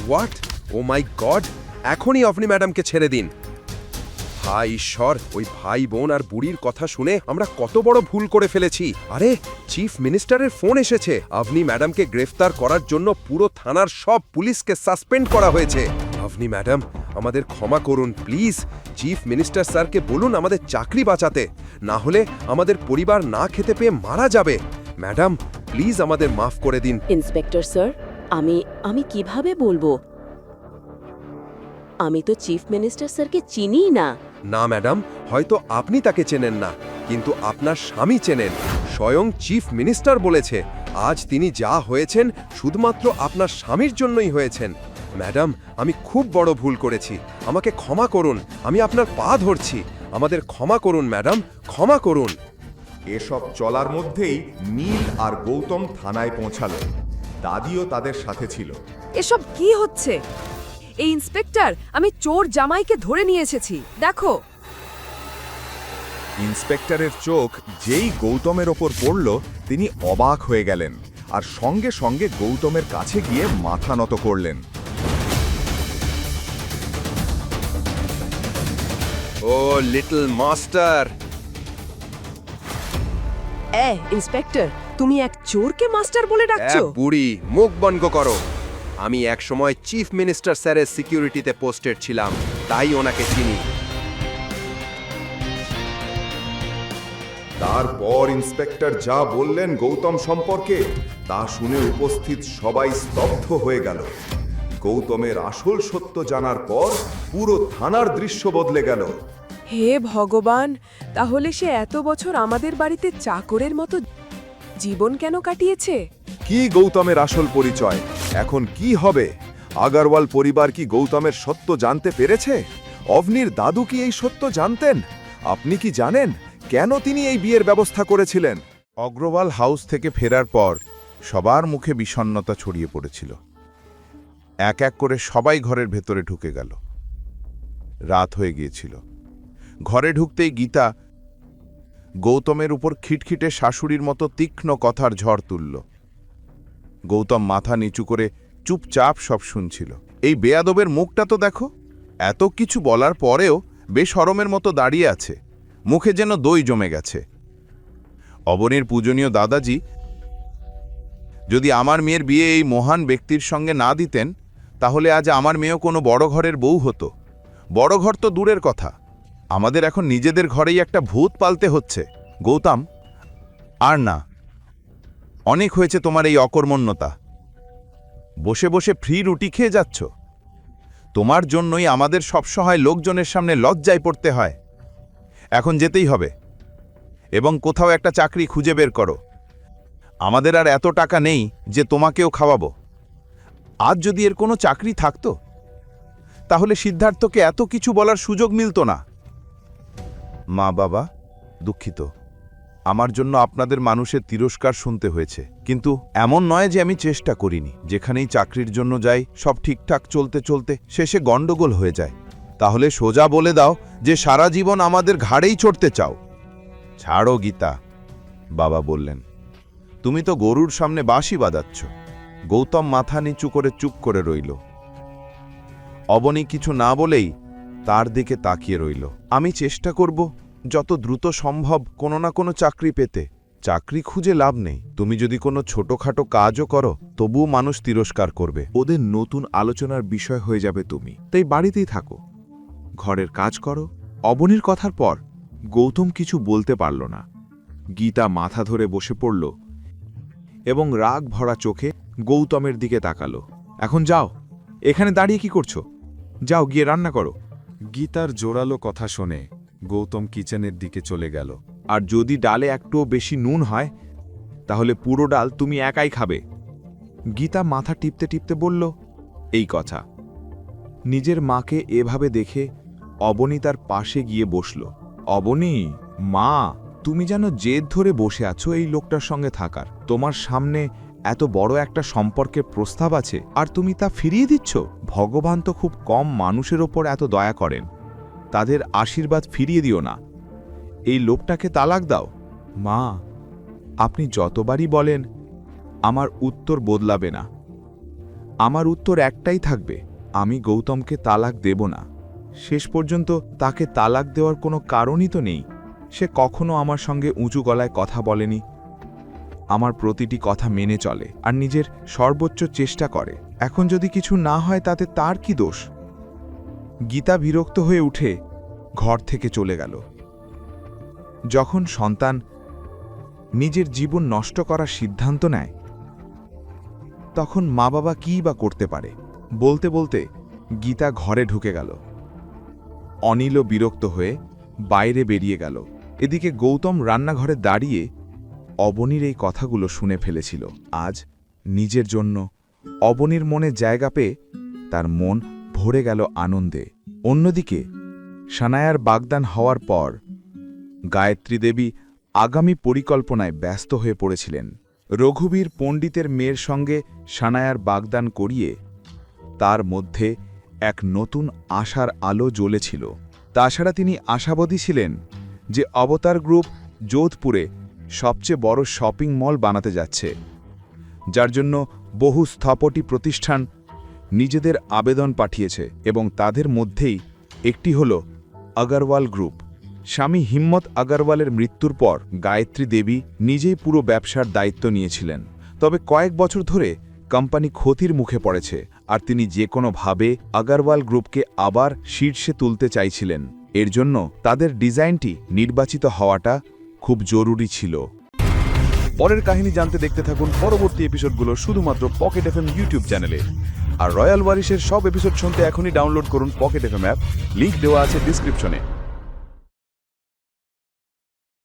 What? O my god! এখনই অবনী ম্যাডামকে ছেড়ে দিন। হায় ঈশ্বর, ওই ভাই বোন আর বুড়ির কথা শুনে আমরা কত বড় ভুল করে ফেলেছি। আরে, চিফ মিনিস্টারের ফোন এসেছে। অবনী ম্যাডামকে গ্রেফতার করার জন্য পুরো থানার সব পুলিশকে সাসপেন্ড করা হয়েছে। অবনী ম্যাডাম, আমাদের ক্ষমা করুন প্লিজ। চিফ মিনিস্টার স্যারকে বলুন আমাদের চাকরি বাঁচাতে, না হলে আমাদের পরিবার না খেতে পেয়ে মারা যাবে। ম্যাডাম, প্লিজ আমাদের মাফ করে দিন। ইন্সপেক্টর স্যার, আমি কিভাবে বলবো? আমি তো চিফ মিনিস্টার স্যারকে চিনি না। না ম্যাডাম, হয়তো আপনি তাকে চেনেন না, কিন্তু আপনার স্বামী চেনেন। স্বয়ং চিফ মিনিস্টার বলেছে আজ তিনি যা হয়েছেন শুধুমাত্র আপনার স্বামীর জন্যই হয়েছেন। ম্যাডাম, আমি খুব বড় ভুল করেছি, আমাকে ক্ষমা করুন। আমি আপনার পা ধরছি, আমাদের ক্ষমা করুন ম্যাডাম, ক্ষমা করুন। এসব চলার মধ্যেই নীল আর গৌতম থানায় পৌঁছালো। দাদিও তাদের সাথে ছিল। এসব কি হচ্ছে? এই ইন্সপেক্টর, আমি চোর জামাইকে ধরে নিয়ে এসেছি, দেখো। ইন্সপেক্টরের চোখ যেই গৌতমের ওপর পড়ল, তিনি অবাক হয়ে গেলেন আর সঙ্গে সঙ্গে গৌতমের কাছে গিয়ে মাথা নত করলেন। ও লিটল মাস্টার! ইন্সপেক্টর, তুমি এক চোরকে মাস্টার বলে ডাকছো? বুড়ি, মুখ বন্ধ করো। আমি এক সময় চিফ মিনিস্টার স্যারের সিকিউরিটিতে পোস্টেড ছিলাম, তাই ওনাকে চিনি। তারপর ইন্সপেক্টর যা বললেন গৌতম সম্পর্কে, তা শুনে উপস্থিত সবাই স্তব্ধ হয়ে গেল। গৌতমের আসল সত্য জানার পর পুরো থানার দৃশ্য বদলে গেল। হে ভগবান, তাহলে সে এত বছর আমাদের বাড়িতে চাকরের মতো জীবন কেন কাটিয়েছে? কি গৌতমের আসল পরিচয়? এখন কি হবে? আগারওয়াল পরিবার কি গৌতমের সত্য জানতে পেরেছে? অবনীর দাদু কি এই সত্য জানতেন? আপনি কি জানেন কেন তিনি এই বিয়ের ব্যবস্থা করেছিলেন? অগ্রওয়াল হাউস থেকে ফেরার পর সবার মুখে বিষণ্ণতা ছড়িয়ে পড়েছিল। এক এক করে সবাই ঘরের ভেতরে ঢুকে গেল। রাত হয়ে গিয়েছিল। ঘরে ঢুকতেই গীতা গৌতমের উপর খিটখিটে শাশুড়ির মতো তীক্ষ্ণ কথার ঝড় তুলল। গৌতম মাথা নিচু করে চুপচাপ সব শুনছিল। এই বেয়াদবের মুখটা তো দেখো, এত কিছু বলার পরেও বেশরমের মতো দাঁড়িয়ে আছে, মুখে যেন দই জমে গেছে। অবনীর পূজনীয় দাদাজি যদি আমার মেয়ের বিয়ে এই মহান ব্যক্তির সঙ্গে না দিতেন, তাহলে আজ আমার মেয়েও কোনো বড় ঘরের বউ হতো। বড় ঘর তো দূরের কথা, আমাদের এখন নিজেদের ঘরেই একটা ভূত পালতে হচ্ছে। গৌতম, আর না, অনেক হয়েছে তোমার এই অকর্মণ্যতা। বসে বসে ফ্রি রুটি খেয়ে যাচ্ছ। তোমার জন্যই আমাদের সবসময় লোকজনের সামনে লজ্জায় পড়তে হয়। এখন যেতেই হবে এবং কোথাও একটা চাকরি খুঁজে বের করো। আমাদের আর এত টাকা নেই যে তোমাকেও খাওয়াবো। আজ যদি এর কোনো চাকরি থাকতো, তাহলে সিদ্ধার্থকে এত কিছু বলার সুযোগ মিলত না। মা বাবা, দুঃখিত, আমার জন্য আপনাদের মানুষের তিরস্কার শুনতে হয়েছে, কিন্তু এমন নয় যে আমি চেষ্টা করিনি। যেখানেই চাকরির জন্য যাই, সব ঠিকঠাক চলতে চলতে শেষে গন্ডগোল হয়ে যায়। তাহলে সোজা বলে দাও যে সারা জীবন আমাদের ঘাড়েই চড়তে চাও। ছাড়ো গীতা, বাবা বললেন। তুমি তো গরুর সামনে বাঁশি বাজাচ্ছ। গৌতম মাথা নিচু করে চুপ করে রইল। অবনী কিছু না বলেই তার দিকে তাকিয়ে রইল। আমি চেষ্টা করব যত দ্রুত সম্ভব কোনো না কোনো চাকরি পেতে। চাকরি খুঁজে লাভ নেই। তুমি যদি কোনো ছোটখাটো কাজও করো, তবুও মানুষ তিরস্কার করবে। ওদের নতুন আলোচনার বিষয় হয়ে যাবে তুমি, তাই বাড়িতেই থাকো, ঘরের কাজ করো। অবনীর কথার পর গৌতম কিছু বলতে পারল না। গীতা মাথা ধরে বসে পড়ল এবং রাগ ভরা চোখে গৌতমের দিকে তাকালো। এখন যাও, এখানে দাঁড়িয়ে কি করছো? যাও গিয়ে রান্না করো। গীতার জোরালো কথা শুনে গৌতম কিচেনের দিকে চলে গেল। আর যদি ডালে একটুও বেশি নুন হয়, তাহলে পুরো ডাল তুমি একাই খাবে। গীতা মাথা টিপতে টিপতে বলল এই কথা। নিজের মাকে এভাবে দেখে অবনী তার পাশে গিয়ে বসল। অবনী, মা, তুমি যেন জেদ ধরে বসে আছো এই লোকটার সঙ্গে থাকার। তোমার সামনে এত বড় একটা সম্পর্কের প্রস্তাব আছে আর তুমি তা ফিরিয়ে দিচ্ছ। ভগবান তো খুব কম মানুষের ওপর এত দয়া করেন। তাদের আশীর্বাদ ফিরিয়ে দিও না। এই লোকটাকে তালাক দাও। মা, আপনি যতবারই বলেন, আমার উত্তর বদলাবে না। আমার উত্তর একটাই থাকবে, আমি গৌতমকে তালাক দেব না। শেষ পর্যন্ত তাকে তালাক দেওয়ার কোনো কারণই তো নেই। সে কখনো আমার সঙ্গে উঁচু গলায় কথা বলেনি, আমার প্রতিটি কথা মেনে চলে আর নিজের সর্বোচ্চ চেষ্টা করে। এখন যদি কিছু না হয় তাতে তার কি দোষ? গীতা বিরক্ত হয়ে উঠে ঘর থেকে চলে গেল। যখন সন্তান নিজের জীবন নষ্ট করার সিদ্ধান্ত নেয়, তখন মা বাবা কী বা করতে পারে? বলতে বলতে গীতা ঘরে ঢুকে গেল। অনিলও বিরক্ত হয়ে বাইরে বেরিয়ে গেল। এদিকে গৌতম রান্নাঘরে দাঁড়িয়ে অবনীর এই কথাগুলো শুনে ফেলেছিল। আজ নিজের জন্য অবনীর মনে জায়গা পেয়ে তার মন ভরে গেল আনন্দে। অন্যদিকে সানায়ার বাগদান হওয়ার পর গায়ত্রী দেবী আগামী পরিকল্পনায় ব্যস্ত হয়ে পড়েছিলেন। রঘুবীর পণ্ডিতের মেয়ের সঙ্গে সানায়ার বাগদান করিয়ে তার মধ্যে এক নতুন আশার আলো জ্বলেছিল। তাছাড়া তিনি আশাবাদী ছিলেন যে অবতার গ্রুপ যোধপুরে সবচেয়ে বড় শপিং মল বানাতে যাচ্ছে, যার জন্য বহু স্থপতি প্রতিষ্ঠান নিজেদের আবেদন পাঠিয়েছে এবং তাদের মধ্যেই একটি হল আগরওয়াল গ্রুপ। স্বামী হিম্মত আগরওয়ালের মৃত্যুর পর গায়ত্রী দেবী নিজেই পুরো ব্যবসার দায়িত্ব নিয়েছিলেন। তবে কয়েক বছর ধরে কোম্পানি ক্ষতির মুখে পড়েছে আর তিনি যে কোনোভাবে আগরওয়াল গ্রুপকে আবার শীর্ষে তুলতে চাইছিলেন। এর জন্য তাদের ডিজাইনটি নির্বাচিত হওয়াটা খুব জরুরি ছিল। পরের কাহিনী জানতে দেখতে থাকুন পরবর্তী এপিসোডগুলো শুধুমাত্র পকেট এফএম ইউটিউব চ্যানেলে। আর রয়্যাল ওয়ারিসের সব এপিসোড শুনতে এখনই ডাউনলোড করুন পকেট এফএম অ্যাপ, লিংক দেওয়া আছে ডিসক্রিপশনে।